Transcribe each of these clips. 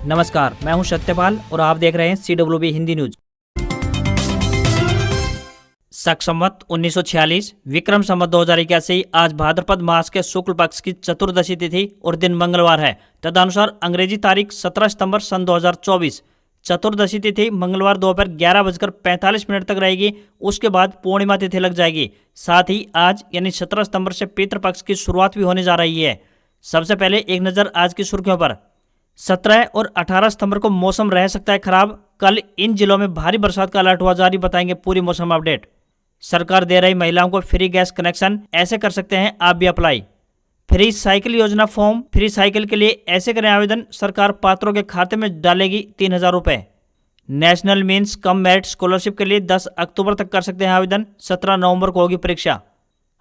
नमस्कार, मैं हूं सत्यपाल और आप देख रहे हैं CWB हिंदी न्यूज। शक संवत 1946 विक्रम संवत 2081 आज भाद्रपद मास के शुक्ल पक्ष की चतुर्दशी तिथि और दिन मंगलवार है। तदनुसार अंग्रेजी तारीख 17 सितंबर सन 2024 चतुर्दशी तिथि मंगलवार दोपहर 11:45 तक रहेगी। उसके बाद पूर्णिमा तिथि लग जाएगी। साथ ही आज यानी 17 सितंबर से पितृपक्ष की शुरुआत भी होने जा रही है। सबसे पहले एक नज़र आज की सुर्खियों पर। 17 और 18 सितंबर को मौसम रह सकता है खराब। कल इन जिलों में भारी बरसात का अलर्ट हुआ जारी, बताएंगे पूरी मौसम अपडेट। सरकार दे रही महिलाओं को फ्री गैस कनेक्शन, ऐसे कर सकते हैं आप भी अप्लाई। फ्री साइकिल योजना फॉर्म, फ्री साइकिल के लिए ऐसे करें आवेदन, सरकार पात्रों के खाते में डालेगी 3000 रुपये। National means cum merit scholarship के लिए 10 अक्टूबर तक कर सकते हैं आवेदन, 17 नवंबर को होगी परीक्षा।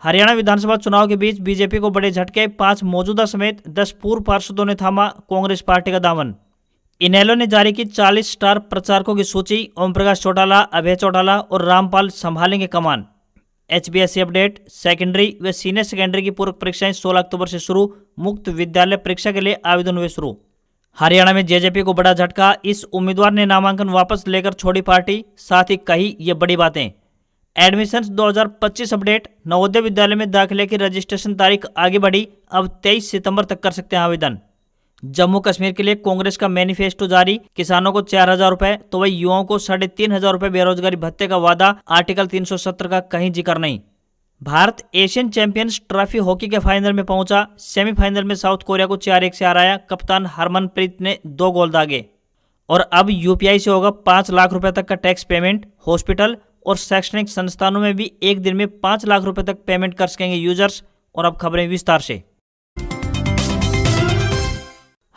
हरियाणा विधानसभा चुनाव के बीच बीजेपी को बड़े झटके, 5 मौजूदा समेत 10 पूर्व पार्षदों ने थामा कांग्रेस पार्टी का दामन। इनेलो ने जारी की 40 स्टार प्रचारकों की सूची, ओम प्रकाश चौटाला, अभय चौटाला और रामपाल संभालेंगे कमान। HBSC अपडेट, सेकेंडरी व सीनियर सेकेंडरी की पूरक परीक्षाएं 16 अक्टूबर से शुरू, मुक्त विद्यालय परीक्षा के लिए आवेदन हुए शुरू। हरियाणा में जेजेपी को बड़ा झटका, इस उम्मीदवार ने नामांकन वापस लेकर छोड़ी पार्टी, साथ ही कही ये बड़ी बातें। एडमिशन्स 2025 अपडेट, नवोदय विद्यालय में दाखिले की रजिस्ट्रेशन तारीख आगे बढ़ी, अब 23 सितंबर तक कर सकते हैं आवेदन। जम्मू कश्मीर के लिए कांग्रेस का मैनिफेस्टो जारी, किसानों को 4000 रुपए तो वही युवाओं को 3500 रुपए बेरोजगारी भत्ते का वादा, आर्टिकल 370 का कहीं जिक्र नहीं। Bharat Asian champions trophy hockey के फाइनल में पहुंचा, सेमीफाइनल में साउथ कोरिया को 4-1 से हराया, कप्तान हरमनप्रीत ने 2 गोल दागे। और अब UPI से होगा 5 लाख रुपए तक का टैक्स पेमेंट। हॉस्पिटल और शैक्षणिक संस्थानों में भी एक दिन में 5 लाख रुपए तक पेमेंट कर सकेंगे यूजर्स। और अब खबरें विस्तार से।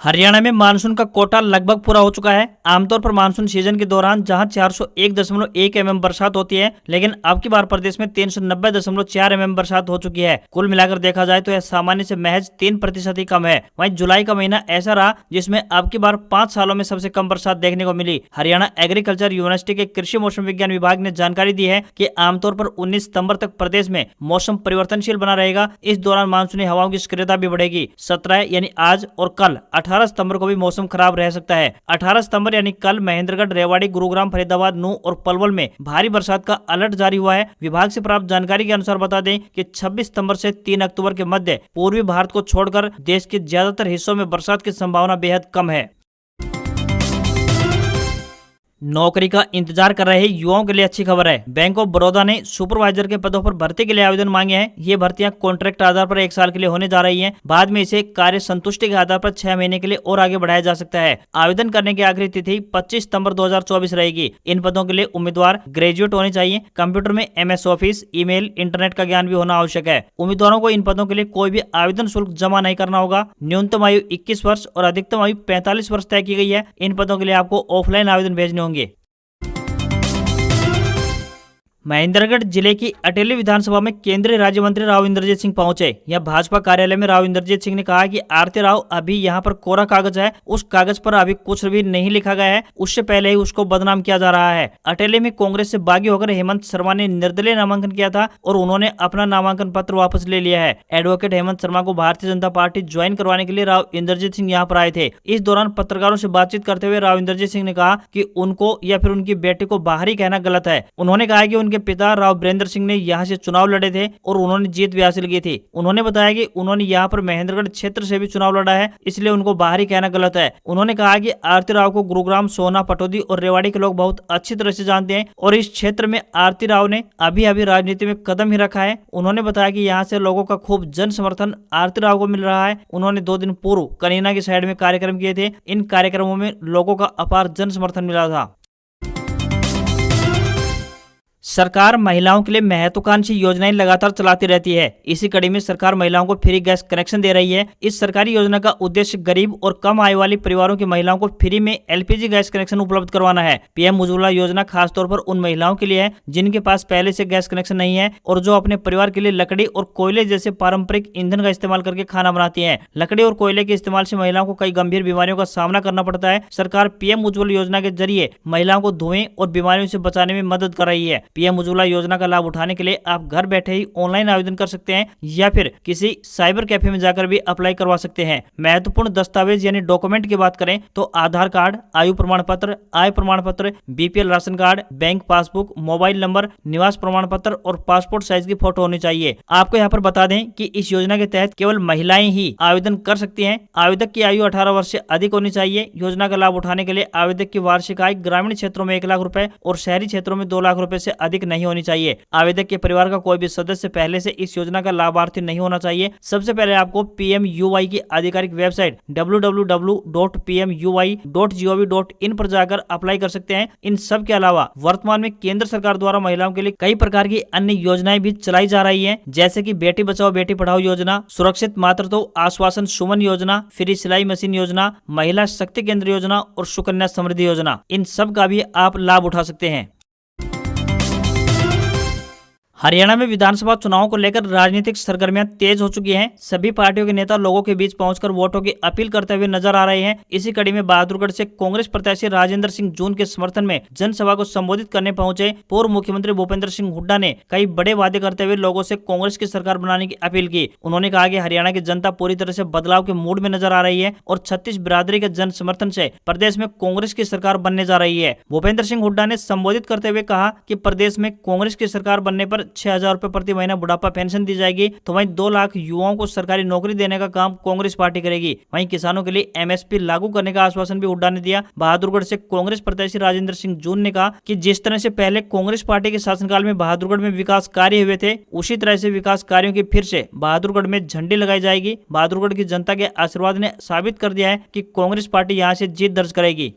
हरियाणा में मानसून का कोटा लगभग पूरा हो चुका है। आमतौर पर मानसून सीजन के दौरान जहां 401.1 mm बरसात होती है, लेकिन अब की बार प्रदेश में 390.4 mm बरसात हो चुकी है। कुल मिलाकर देखा जाए तो यह सामान्य से महज 3% ही कम है। वहीं जुलाई का महीना ऐसा रहा जिसमें अब की बार 5 सालों में सबसे कम बरसात देखने को मिली। हरियाणा एग्रीकल्चर यूनिवर्सिटी के कृषि मौसम विज्ञान विभाग ने जानकारी दी है कि आमतौर पर 19 सितंबर तक प्रदेश में मौसम परिवर्तनशील बना रहेगा। इस दौरान मानसूनी हवाओं की सक्रियता भी बढ़ेगी। 17 यानी आज और कल 18 सितंबर को भी मौसम खराब रह सकता है। 18 सितंबर यानी कल महेंद्रगढ़, रेवाड़ी, गुरुग्राम, फरीदाबाद, नूंह और पलवल में भारी बरसात का अलर्ट जारी हुआ है। विभाग से प्राप्त जानकारी के अनुसार बता दें कि 26 सितंबर से 3 अक्टूबर के मध्य पूर्वी भारत को छोड़कर देश के ज्यादातर हिस्सों में बरसात की संभावना बेहद कम है। नौकरी का इंतजार कर रहे युवाओं के लिए अच्छी खबर है। बैंक ऑफ बड़ौदा ने सुपरवाइजर के पदों पर भर्ती के लिए आवेदन मांगे हैं। ये भर्तियां कॉन्ट्रैक्ट आधार पर 1 साल के लिए होने जा रही हैं। बाद में इसे कार्य संतुष्टि के आधार पर 6 महीने के लिए और आगे बढ़ाया जा सकता है। आवेदन करने की आखिरी तिथि 25 सितंबर 2024 रहेगी। इन पदों के लिए उम्मीदवार ग्रेजुएट होने चाहिए। कंप्यूटर में MS ऑफिस, ईमेल, इंटरनेट का ज्ञान भी होना आवश्यक है। उम्मीदवारों को इन पदों के लिए कोई भी आवेदन शुल्क जमा नहीं करना होगा। न्यूनतम आयु 21 वर्ष और अधिकतम आयु 45 वर्ष तय की गई है। इन पदों के लिए आपको ऑफलाइन आवेदन भेजने होंगे। महेंद्रगढ़ जिले की अटेली विधानसभा में केंद्रीय राज्य मंत्री राव इंद्रजीत सिंह पहुंचे। यह भाजपा कार्यालय में राव इंद्रजीत सिंह ने कहा कि आरती राव अभी यहां पर कोरा कागज है, उस कागज पर अभी कुछ भी नहीं लिखा गया है, उससे पहले ही उसको बदनाम किया जा रहा है। अटेली में कांग्रेस से बागी होकर हेमंत शर्मा ने निर्दलीय नामांकन किया था और उन्होंने अपना नामांकन पत्र वापस ले लिया है। एडवोकेट हेमंत शर्मा को भारतीय जनता पार्टी ज्वाइन करवाने के लिए राव इंद्रजीत सिंह यहाँ पर आए थे। इस दौरान पत्रकारों से बातचीत करते हुए राव इंद्रजीत सिंह ने कहा कि उनको या फिर उनकी बेटी को बाहरी कहना गलत है। उन्होंने कहा कि उनके पिता राव सिंह ने यहां से चुनाव लड़े थे और उन्होंने जीत भी हासिल की थी। उन्होंने बताया कि उन्होंने यहां पर महेंद्रगढ़ क्षेत्र से भी चुनाव लड़ा है, इसलिए उनको बाहरी कहना गलत है। उन्होंने कहा कि आरती राव को गुरुग्राम, सोना, पटौदी और रेवाड़ी के लोग बहुत अच्छी तरह से जानते हैं और इस क्षेत्र में आरती राव ने अभी अभी राजनीति में कदम ही रखा है। उन्होंने बताया कि यहाँ से लोगों का खूब जन समर्थन आरती राव को मिल रहा है। उन्होंने 2 दिन पूर्व कनीना की साइड में कार्यक्रम किए थे। इन कार्यक्रमों में लोगों का अपार जन समर्थन मिला था। सरकार महिलाओं के लिए महत्वाकांक्षी योजनाएं लगातार चलाती रहती है। इसी कड़ी में सरकार महिलाओं को फ्री गैस कनेक्शन दे रही है। इस सरकारी योजना का उद्देश्य गरीब और कम आय वाली परिवारों की महिलाओं को फ्री में LPG गैस कनेक्शन उपलब्ध करवाना है। PM उज्ज्वला योजना खासतौर पर उन महिलाओं के लिए है जिनके पास पहले से गैस कनेक्शन नहीं है और जो अपने परिवार के लिए लकड़ी और कोयले जैसे पारंपरिक ईंधन का इस्तेमाल करके खाना बनाती है। लकड़ी और कोयले के इस्तेमाल से महिलाओं को कई गंभीर बीमारियों का सामना करना पड़ता है। सरकार PM उज्ज्वला योजना के जरिए महिलाओं को धुएं और बीमारियों से बचाने में मदद कर रही है। पीएम उज्ज्वला योजना का लाभ उठाने के लिए आप घर बैठे ही ऑनलाइन आवेदन कर सकते हैं या फिर किसी साइबर कैफे में जाकर भी अप्लाई करवा सकते हैं। महत्वपूर्ण दस्तावेज यानी डॉक्यूमेंट की बात करें तो आधार कार्ड, आयु प्रमाण पत्र, आय प्रमाण पत्र, BPL ration card, bank passbook, mobile number, निवास प्रमाण पत्र और पासपोर्ट साइज की फोटो होनी चाहिए। आपको यहाँ पर बता दें कि इस योजना के तहत केवल महिलाएं ही आवेदन कर सकती हैं। आवेदक की आयु 18 वर्ष से अधिक होनी चाहिए। योजना का लाभ उठाने के लिए आवेदक की वार्षिक आय ग्रामीण क्षेत्रों में 1 लाख रुपए और शहरी क्षेत्रों में 2 लाख रुपए से अधिक नहीं होनी चाहिए। आवेदक के परिवार का कोई भी सदस्य पहले से इस योजना का लाभार्थी नहीं होना चाहिए। सबसे पहले आपको PMUY की आधिकारिक वेबसाइट www.pmui.gov.in पर जाकर अप्लाई कर सकते हैं। इन सब के अलावा वर्तमान में केंद्र सरकार द्वारा महिलाओं के लिए कई प्रकार की अन्य योजनाएं भी चलाई जा रही हैं, जैसे कि बेटी बचाओ बेटी पढ़ाओ योजना, सुरक्षित मातृत्व आश्वासन सुमन योजना, फ्री सिलाई मशीन योजना, महिला शक्ति केंद्र योजना और सुकन्या समृद्धि योजना। इन सब का भी आप लाभ उठा सकते हैं। हरियाणा में विधानसभा चुनावों को लेकर राजनीतिक सरगर्मियां तेज हो चुकी हैं। सभी पार्टियों के नेता लोगों के बीच पहुंचकर वोटों की अपील करते हुए नजर आ रहे हैं। इसी कड़ी में बहादुरगढ़ से कांग्रेस प्रत्याशी राजेंद्र सिंह जून के समर्थन में जनसभा को संबोधित करने पहुंचे पूर्व मुख्यमंत्री भूपेंद्र सिंह हुड्डा ने कई बड़े वादे करते हुए लोगों से कांग्रेस की सरकार बनाने की अपील की। उन्होंने कहा कि हरियाणा की जनता पूरी तरह से बदलाव के मूड में नजर आ रही है और 36 बिरादरी के जन समर्थन से प्रदेश में कांग्रेस की सरकार बनने जा रही है। भूपेंद्र सिंह हुड्डा ने संबोधित करते हुए कहा कि प्रदेश में कांग्रेस की सरकार बनने पर 6,000 रुपए प्रति महीना बुढ़ापा पेंशन दी जाएगी, तो वहीं 2 लाख युवाओं को सरकारी नौकरी देने का काम कांग्रेस पार्टी करेगी। वहीं किसानों के लिए MSP लागू करने का आश्वासन भी हुड्डा ने दिया। बहादुरगढ़ से कांग्रेस प्रत्याशी राजेंद्र सिंह जून ने कहा कि जिस तरह से पहले कांग्रेस पार्टी के शासनकाल में बहादुरगढ़ में विकास कार्य हुए थे, उसी तरह से विकास कार्यों की फिर से बहादुरगढ़ में झंडी लगाई जाएगी। बहादुरगढ़ की जनता के आशीर्वाद ने साबित कर दिया है कि कांग्रेस पार्टी यहां से जीत दर्ज करेगी।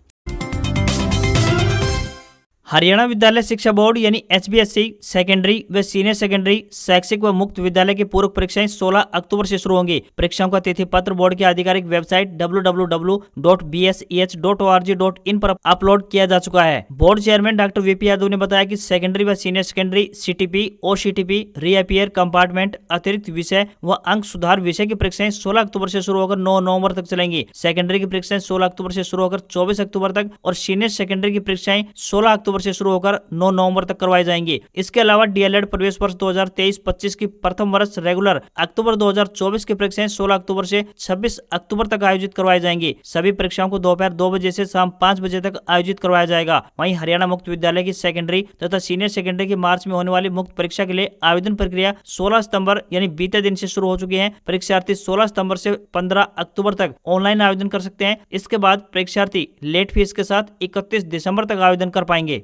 हरियाणा विद्यालय शिक्षा बोर्ड यानी HBSC सेकेंडरी व सीनियर सेकेंडरी शैक्षिक व मुक्त विद्यालय की पूरक परीक्षाएं 16 अक्टूबर से शुरू होंगी। परीक्षाओं का तिथि पत्र बोर्ड की आधिकारिक वेबसाइट www.bseh.org.in पर अपलोड किया जा चुका है। Board chairman doctor VP Yadav ने बताया कि सेकेंडरी व senior secondary CTP, OCTP, reappear compartment, अतिरिक्त विषय व अंक सुधार विषय की परीक्षाएं 16 अक्टूबर से शुरू होकर 9 नवंबर तक चलेंगी। सेकेंडरी की परीक्षाएं 16 अक्टूबर से शुरू होकर 24 अक्टूबर तक और सीनियर सेकेंडरी की परीक्षाएं 16 अक्टूबर से शुरू होकर 9 नवंबर तक करवाई जाएंगी। इसके अलावा DLED प्रवेश वर्ष 2023-25 की प्रथम वर्ष रेगुलर अक्टूबर 2024 की परीक्षाएं 16 अक्टूबर से 26 अक्टूबर तक आयोजित करवाई जाएंगी। सभी परीक्षाओं को दोपहर 2 बजे से शाम 5 बजे तक आयोजित करवाया जाएगा। वहीं हरियाणा मुक्त विद्यालय की सेकेंडरी तथा सीनियर सेकेंडरी की मार्च में होने वाली मुक्त परीक्षा के लिए आवेदन प्रक्रिया 16 सितंबर यानी बीते दिन से शुरू हो चुकी है। परीक्षार्थी 16 सितंबर से 15 अक्टूबर तक ऑनलाइन आवेदन कर सकते हैं। इसके बाद परीक्षार्थी लेट फीस के साथ 31 दिसंबर तक आवेदन कर पाएंगे।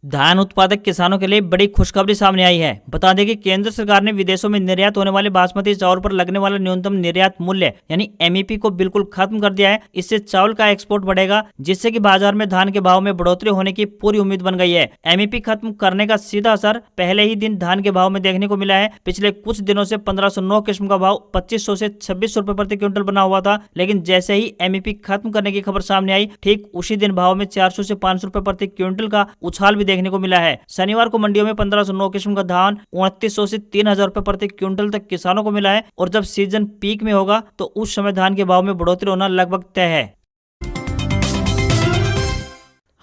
धान उत्पादक किसानों के लिए बड़ी खुशखबरी सामने आई है। बता दें कि केंद्र सरकार ने विदेशों में निर्यात होने वाले बासमती चावल पर लगने वाला न्यूनतम निर्यात मूल्य यानी MEP को बिल्कुल खत्म कर दिया है। इससे चावल का एक्सपोर्ट बढ़ेगा, जिससे कि बाजार में धान के भाव में बढ़ोतरी होने की पूरी उम्मीद बन गई है। MEP खत्म करने का सीधा असर पहले ही दिन धान के भाव में देखने को मिला है। पिछले कुछ दिनों से 1509 किस्म का भाव 2500 से 2600 रुपए प्रति क्विंटल बना हुआ था, लेकिन जैसे ही MEP खत्म करने की खबर सामने आई, ठीक उसी दिन भाव में 400 से 500 रुपए प्रति क्विंटल का उछाल भी देखने को मिला है। शनिवार को मंडियों में 1509 किस्म का धान 2900 से 3000 रुपए प्रति क्विंटल तक किसानों को मिला है और जब सीजन पीक में होगा तो उस समय धान के भाव में बढ़ोतरी होना लगभग तय है।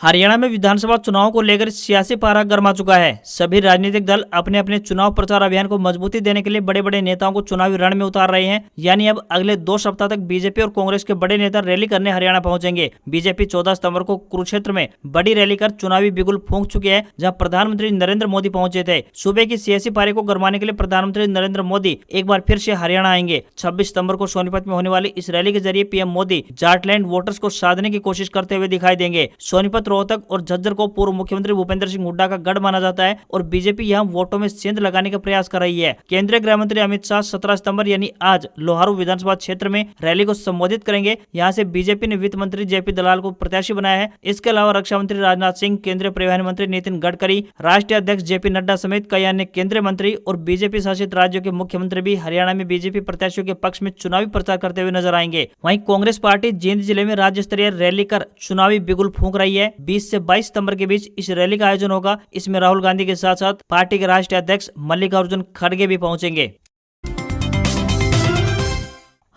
हरियाणा में विधानसभा चुनाव को लेकर सियासी पारा गर्मा चुका है। सभी राजनीतिक दल अपने अपने चुनाव प्रचार अभियान को मजबूती देने के लिए बड़े बड़े नेताओं को चुनावी रण में उतार रहे हैं। यानी अब अगले 2 सप्ताह तक बीजेपी और कांग्रेस के बड़े नेता रैली करने हरियाणा पहुंचेंगे। बीजेपी 14 सितंबर को कुरुक्षेत्र में बड़ी रैली कर चुनावी बिगुल फूंक चुकी है, जहाँ प्रधानमंत्री नरेंद्र मोदी पहुंचे थे। सुबह की सियासी पारी को गरमाने के लिए प्रधानमंत्री नरेंद्र मोदी एक बार फिर से हरियाणा आएंगे। 26 सितंबर को सोनीपत में होने वाली इस रैली के जरिए PM मोदी जाटलैंड वोटर्स को साधने की कोशिश करते हुए दिखाई देंगे। सोनीपत, रोहतक और झज्जर को पूर्व मुख्यमंत्री भूपेंद्र सिंह हुड्डा का गढ़ माना जाता है और बीजेपी यहां वोटों में सेंध लगाने का प्रयास कर रही है। केंद्रीय गृह मंत्री अमित शाह 17 सितंबर यानी आज लोहारू विधानसभा क्षेत्र में रैली को संबोधित करेंगे। यहां से बीजेपी ने वित्त मंत्री JP दलाल को प्रत्याशी बनाया है। इसके अलावा रक्षा मंत्री राजनाथ सिंह, केंद्रीय परिवहन मंत्री नितिन गडकरी, राष्ट्रीय अध्यक्ष JP नड्डा समेत कई अन्य केंद्रीय मंत्री और बीजेपी शासित राज्यों के मुख्यमंत्री भी हरियाणा में बीजेपी प्रत्याशियों के पक्ष में चुनावी प्रचार करते हुए नजर आएंगे। वहीं कांग्रेस पार्टी जींद जिले में राज्य स्तरीय रैली कर चुनावी बिगुल फूंक रही है। 20 से 22 सितंबर के बीच इस रैली का आयोजन होगा। इसमें राहुल गांधी के साथ साथ पार्टी के राष्ट्रीय अध्यक्ष मल्लिकार्जुन खड़गे भी पहुंचेंगे।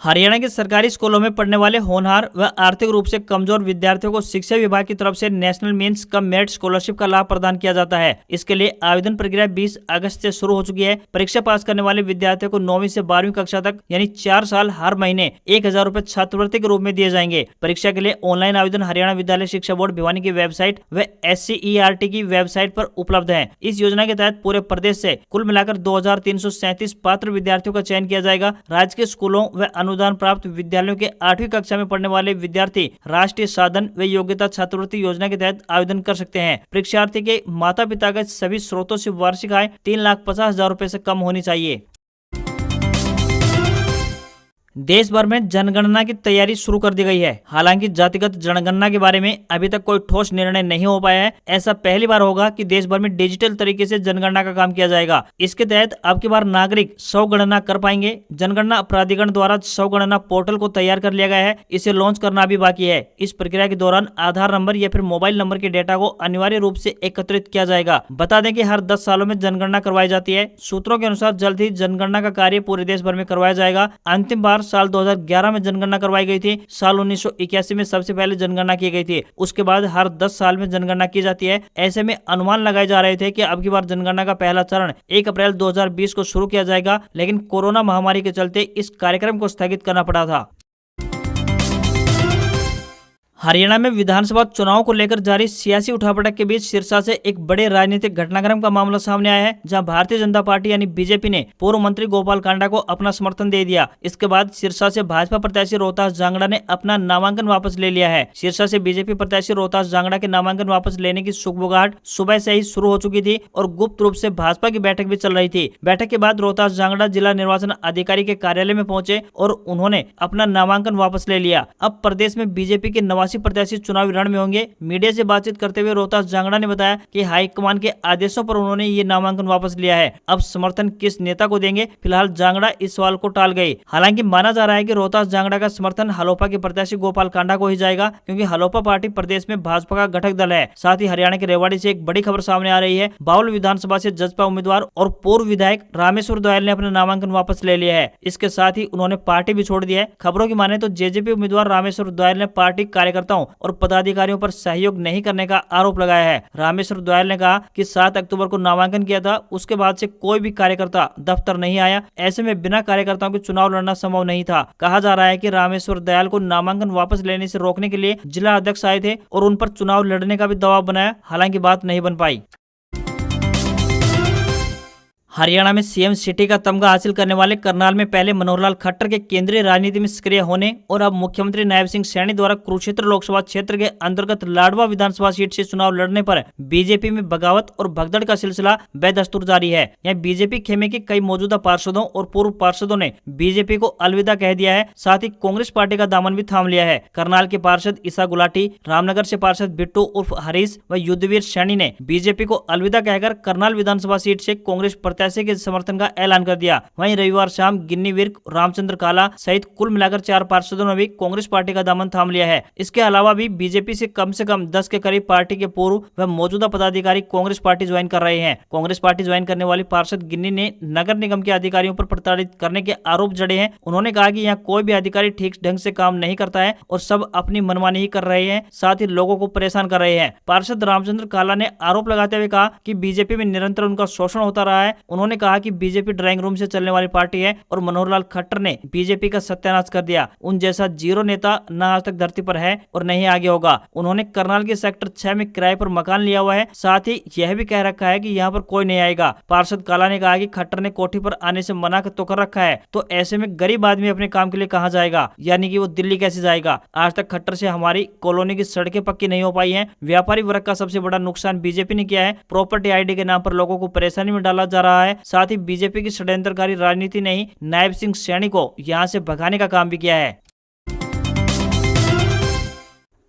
हरियाणा के सरकारी स्कूलों में पढ़ने वाले होनहार व आर्थिक रूप से कमजोर विद्यार्थियों को शिक्षा विभाग की तरफ से national means cum merit scholarship का लाभ प्रदान किया जाता है। इसके लिए आवेदन प्रक्रिया 20 अगस्त से शुरू हो चुकी है। परीक्षा पास करने वाले विद्यार्थियों को 9वीं से 12वीं कक्षा तक यानी 4 साल हर महीने 1000 रुपए छात्रवृत्ति के रूप में दिए जाएंगे। परीक्षा के लिए ऑनलाइन आवेदन हरियाणा विद्यालय शिक्षा बोर्ड भिवानी की वेबसाइट व SCERT की वेबसाइट पर उपलब्ध है। इस योजना के तहत पूरे प्रदेश से कुल मिलाकर 2337 पात्र विद्यार्थियों का चयन किया जाएगा। राज्य के स्कूलों व अनुदान प्राप्त विद्यालयों के 8वीं कक्षा में पढ़ने वाले विद्यार्थी राष्ट्रीय साधन व योग्यता छात्रवृत्ति योजना के तहत आवेदन कर सकते हैं। परीक्षार्थी के माता पिता का सभी स्रोतों से वार्षिक आय 3,50,000 रुपए से कम होनी चाहिए। देश भर में जनगणना की तैयारी शुरू कर दी गई है। हालांकि जातिगत जनगणना के बारे में अभी तक कोई ठोस निर्णय नहीं हो पाया है। ऐसा पहली बार होगा कि देश भर में डिजिटल तरीके से जनगणना का काम किया जाएगा। इसके तहत अब की बार नागरिक स्वगणना कर पाएंगे। जनगणना प्राधिकरण द्वारा स्वगणना पोर्टल को तैयार कर लिया गया है। इसे लॉन्च करना भी बाकी है। इस प्रक्रिया के दौरान आधार नंबर या फिर मोबाइल नंबर के डेटा को अनिवार्य रूप से एकत्रित किया जाएगा। बता दें कि हर 10 सालों में जनगणना करवाई जाती है। सूत्रों के अनुसार जल्द ही जनगणना का कार्य पूरे देश भर में करवाया जाएगा। अंतिम बार साल 2011 में जनगणना करवाई गई थी। साल 1981 में सबसे पहले जनगणना की गई थी। उसके बाद हर 10 साल में जनगणना की जाती है। ऐसे में अनुमान लगाए जा रहे थे कि अब की बार जनगणना का पहला चरण 1 अप्रैल 2020 को शुरू किया जाएगा, लेकिन कोरोना महामारी के चलते इस कार्यक्रम को स्थगित करना पड़ा था। हरियाणा में विधानसभा चुनाव को लेकर जारी सियासी उठापटक के बीच सिरसा से एक बड़े राजनीतिक घटनाक्रम का मामला सामने आया है, जहां भारतीय जनता पार्टी यानी बीजेपी ने पूर्व मंत्री गोपाल कांडा को अपना समर्थन दे दिया। इसके बाद सिरसा से भाजपा प्रत्याशी रोहतास जांगड़ा ने अपना नामांकन वापस ले लिया है। सिरसा से बीजेपी प्रत्याशी रोहतास जांगड़ा के नामांकन वापस लेने की सुगबुगाहट सुबह से ही शुरू हो चुकी थी और गुप्त रूप से भाजपा की बैठक भी चल रही थी। बैठक के बाद रोहतास जांगड़ा जिला निर्वाचन अधिकारी के कार्यालय में पहुंचे और उन्होंने अपना नामांकन वापस ले लिया। अब प्रदेश में बीजेपी के 89 प्रत्याशी चुनावी रण में होंगे। मीडिया से बातचीत करते हुए रोहतास जांगड़ा ने बताया कि हाईकमान के आदेशों पर उन्होंने ये नामांकन वापस लिया है। अब समर्थन किस नेता को देंगे, फिलहाल जांगड़ा इस सवाल को टाल गए। हालांकि माना जा रहा है कि रोहतास जांगड़ा का समर्थन हलोपा के प्रत्याशी गोपाल कांडा को ही जाएगा, क्योंकि हलोपा पार्टी प्रदेश में भाजपा का घटक दल है। साथ ही हरियाणा के रेवाड़ी से एक बड़ी खबर सामने आ रही है। बावल विधानसभा से जजपा उम्मीदवार और पूर्व विधायक रामेश्वर दयाल ने अपना नामांकन वापस ले लिया है। इसके साथ ही उन्होंने पार्टी भी छोड़ दिया है। खबरों की माने तो जेजेपी उम्मीदवार रामेश्वर दयाल ने पार्टी कार्यकर्ताओं और पदाधिकारियों पर सहयोग नहीं करने का आरोप लगाया है। रामेश्वर दयाल ने कहा कि 7 अक्टूबर को नामांकन किया था, उसके बाद से कोई भी कार्यकर्ता दफ्तर नहीं आया। ऐसे में बिना कार्यकर्ताओं के चुनाव लड़ना संभव नहीं था। कहा जा रहा है कि रामेश्वर दयाल को नामांकन वापस लेने से रोकने के लिए जिला अध्यक्ष आए थे और उन पर चुनाव लड़ने का भी दबाव बनाया। हालांकि बात नहीं बन पाई। हरियाणा में सीएम सिटी का तमगा हासिल करने वाले करनाल में पहले मनोहर लाल खट्टर के केंद्रीय राजनीति में सक्रिय होने और अब मुख्यमंत्री नायब सिंह सैनी द्वारा कुरुक्षेत्र लोकसभा क्षेत्र के अंतर्गत लाडवा विधानसभा सीट से चुनाव लड़ने पर बीजेपी में बगावत और भगदड़ का सिलसिला बेदस्तूर जारी है। यहाँ बीजेपी खेमे के कई मौजूदा पार्षदों और पूर्व पार्षदों ने बीजेपी को अलविदा कह दिया है। साथ ही कांग्रेस पार्टी का दामन भी थाम लिया है। करनाल के पार्षद ईसा गुलाटी, रामनगर से पार्षद बिट्टू उर्फ हरीश व युद्धवीर सैनी ने बीजेपी को अलविदा कहकर करनाल विधानसभा सीट से कांग्रेस प्रत्याशी के समर्थन का ऐलान कर दिया। वहीं रविवार शाम गिन्नी विर्क, रामचंद्र काला सहित कुल मिलाकर 4 पार्षदों ने भी कांग्रेस पार्टी का दामन थाम लिया है। इसके अलावा भी बीजेपी से कम 10 के करीब पार्टी के पूर्व व मौजूदा पदाधिकारी कांग्रेस पार्टी ज्वाइन कर रहे हैं। कांग्रेस पार्टी ज्वाइन करने वाली पार्षद गिन्नी ने नगर निगम के अधिकारियों पर प्रताड़ित करने के आरोप जड़े हैं। उन्होंने कहा कि यहाँ कोई भी अधिकारी ठीक ढंग से काम नहीं करता है और सब अपनी मनमानी ही कर रहे हैं, साथ ही लोगों को परेशान कर रहे हैं। पार्षद रामचंद्र काला ने आरोप लगाते हुए कहा कि बीजेपी में निरंतर उनका शोषण होता रहा है। उन्होंने कहा कि बीजेपी ड्राइंग रूम से चलने वाली पार्टी है और मनोहर लाल खट्टर ने बीजेपी का सत्यानाश कर दिया। उन जैसा जीरो नेता न आज तक धरती पर है और नहीं आगे होगा। उन्होंने करनाल के सेक्टर 6 में किराए पर मकान लिया हुआ है। साथ ही यह भी कह रखा है कि यहाँ पर कोई नहीं आएगा। पार्षद काला ने कहा कि खट्टर ने कोठी पर आने से मना तो कर रखा है, तो ऐसे में गरीब आदमी अपने काम के लिए कहाँ जाएगा, यानी कि वो दिल्ली कैसे जाएगा। आज तक खट्टर से हमारी कॉलोनी की सड़कें पक्की नहीं हो पाई हैं। व्यापारी वर्ग का सबसे बड़ा नुकसान बीजेपी ने किया है। प्रॉपर्टी आईडी के नाम पर लोगों को परेशानी में डाला जा रहा है। साथ ही बीजेपी की षड्यंत्रकारी राजनीति ने ही नायब सिंह सैनी को यहां से भगाने का काम भी किया है।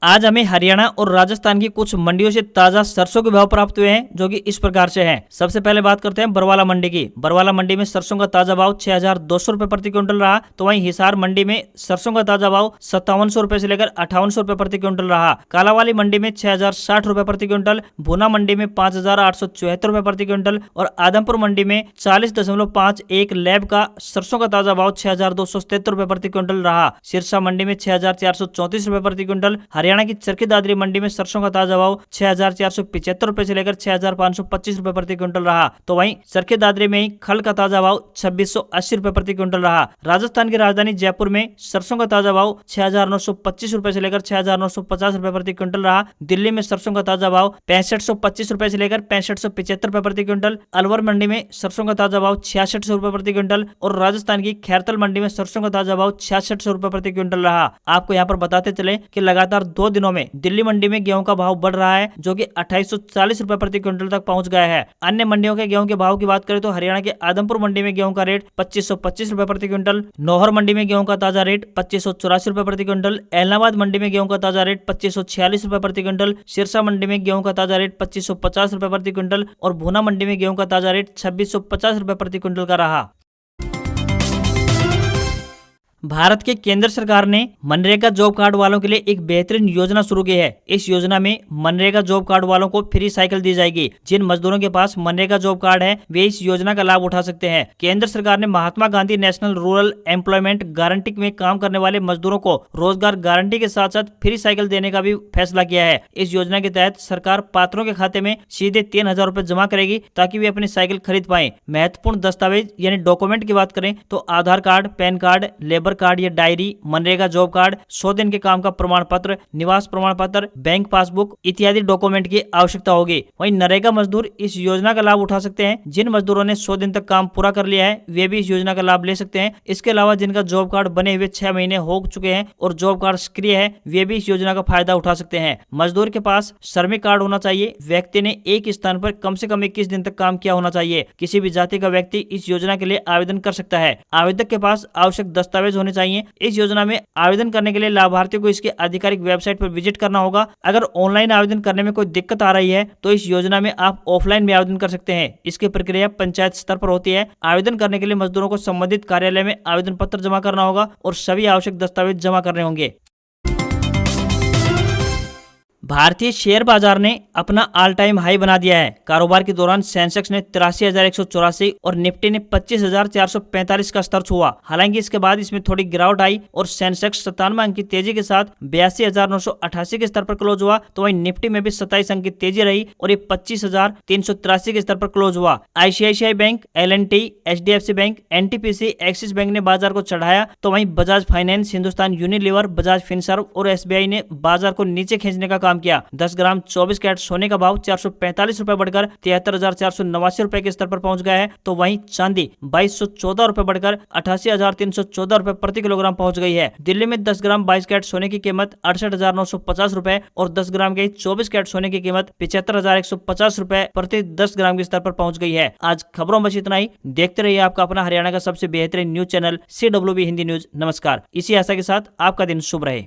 आज हमें हरियाणा और राजस्थान की कुछ मंडियों से ताजा सरसों के भाव प्राप्त हुए हैं, जो कि इस प्रकार से हैं। सबसे पहले बात करते हैं बरवाला मंडी की। बरवाला मंडी में सरसों का ताजा भाव 6,200 रुपए प्रति क्विंटल रहा। तो वहीं हिसार मंडी में सरसों का ताजा भाव 5700 रुपए से लेकर 5800 रुपए प्रति क्विंटल रहा। कालावाली मंडी में 6,060 रुपए प्रति क्विंटल, भुना मंडी में 5,874 रुपए प्रति क्विंटल और आदमपुर मंडी में 40.51 लैब का सरसों का ताजा भाव 6,277 रुपए प्रति क्विंटल रहा। सिरसा मंडी में 6,434 रुपए प्रति क्विंटल। हरियाणा की चरखी दादरी मंडी में सरसों का ताजा भाव 6,475 रुपए से लेकर 6,525 रुपए प्रति क्विंटल रहा। तो वहीं चरखी दादरी में ही खल का ताजा भाव 2,680 रुपए प्रति क्विंटल रहा। राजस्थान की राजधानी जयपुर में सरसों का ताजा भाव 6,925 रुपए से लेकर 6,950 रुपए प्रति क्विंटल रहा। दिल्ली में सरसों का ताजा भाव 6525 रुपए से लेकर 6575 रुपए प्रति क्विंटल। अलवर मंडी में सरसों का ताजा भाव 6600 रुपए प्रति क्विंटल और राजस्थान की खैरतल मंडी में सरसों का ताजा भाव 6600 रुपए प्रति क्विंटल रहा। आपको यहाँ पर बताते चले कि लगातार 2 दिनों में दिल्ली मंडी में गेहूं का भाव बढ़ रहा है, जो कि 2840 रुपए प्रति क्विंटल तक पहुंच गया है। अन्य मंडियों के गेहूं के भाव की बात करें तो हरियाणा के आदमपुर मंडी में गेहूं का रेट 2525 रुपए प्रति क्विंटल, नौहर मंडी में गेहूं का ताजा रेट 2584 रुपए प्रति क्विंटल, एलनाबाद मंडी में गेहूं का ताजा रेट 2546 रुपए प्रति क्विंटल, सिरसा मंडी में गेहूं का ताजा रेट 2550 रुपए प्रति क्विंटल और भुना मंडी में गेहूं का ताजा रेट 2650 रुपए प्रति क्विंटल का रहा। भारत के केंद्र सरकार ने मनरेगा जॉब कार्ड वालों के लिए एक बेहतरीन योजना शुरू की है। इस योजना में मनरेगा जॉब कार्ड वालों को फ्री साइकिल दी जाएगी। जिन मजदूरों के पास मनरेगा जॉब कार्ड है वे इस योजना का लाभ उठा सकते हैं। केंद्र सरकार ने Mahatma Gandhi national rural employment guarantee में काम करने वाले मजदूरों को रोजगार गारंटी के साथ साथ फ्री साइकिल देने का भी फैसला किया है। इस योजना के तहत सरकार पात्रों के खाते में सीधे 3,000 रुपए जमा करेगी ताकि वे अपनी साइकिल खरीद पाए। महत्वपूर्ण दस्तावेज यानी डॉक्यूमेंट की बात करें तो Aadhaar card, pan card, labour card या डायरी, मनरेगा जॉब कार्ड, 100 दिन के काम का प्रमाण पत्र, निवास प्रमाण पत्र, बैंक पासबुक इत्यादि डॉक्यूमेंट की आवश्यकता होगी। वहीं नरेगा मजदूर इस योजना का लाभ उठा सकते हैं। जिन मजदूरों ने 100 दिन तक काम पूरा कर लिया है वे भी इस योजना का लाभ ले सकते हैं। इसके अलावा जिनका जॉब कार्ड बने हुए 6 महीने हो चुके हैं और जॉब कार्ड सक्रिय है वे भी इस योजना का फायदा उठा सकते हैं। मजदूर के पास श्रमिक कार्ड होना चाहिए। व्यक्ति ने एक स्थान पर कम से कम 21 दिन तक काम किया होना चाहिए। किसी भी जाति का व्यक्ति इस योजना के लिए आवेदन कर सकता है। आवेदक के पास आवश्यक दस्तावेज होने चाहिए। इस योजना में आवेदन करने के लिए लाभार्थी को इसके आधिकारिक वेबसाइट पर विजिट करना होगा। अगर ऑनलाइन आवेदन करने में कोई दिक्कत आ रही है तो इस योजना में आप ऑफलाइन भी आवेदन कर सकते हैं। इसकी प्रक्रिया पंचायत स्तर पर होती है। आवेदन करने के लिए मजदूरों को संबंधित कार्यालय में आवेदन पत्र जमा करना होगा और सभी आवश्यक दस्तावेज जमा करने होंगे। भारतीय शेयर बाजार ने अपना ऑल टाइम हाई बना दिया है। कारोबार के दौरान सेंसेक्स ने 83,184 और निफ्टी ने 25,445 का स्तर छुआ। हालांकि इसके बाद इसमें थोड़ी गिरावट आई और सेंसेक्स 97 अंक की तेजी के साथ 82,988 के स्तर पर क्लोज हुआ। तो वहीं निफ्टी में भी 27 अंक की तेजी रही और ये 25,383 के स्तर पर क्लोज हुआ। ICICI bank, L&T, HDFC bank, NTPC, axis bank ने बाजार को चढ़ाया। तो वहीं Bajaj finance, Hindustan Unilever, Bajaj Finserv और SBI ने बाजार को नीचे खींचने का काम किया। 10 ग्राम 24 कैरेट सोने का भाव 445 रुपए बढ़कर 73,489 रुपए के स्तर पर पहुंच गया है। तो वहीं चांदी 2,214 रुपए बढ़कर 88,314 रुपए प्रति किलोग्राम पहुंच गई है। दिल्ली में 10 ग्राम 22 कैरेट सोने की कीमत 68,950 रुपए और 10 ग्राम के 24 कैरेट सोने की कीमत 75,150 रुपए प्रति 10 ग्राम के स्तर पर पहुंच गई है। आज खबरों में बस इतना ही। देखते रहिए आपका अपना हरियाणा का सबसे बेहतरीन news channel CWB Hindi news. नमस्कार। इसी आशा के साथ आपका दिन शुभ रहे।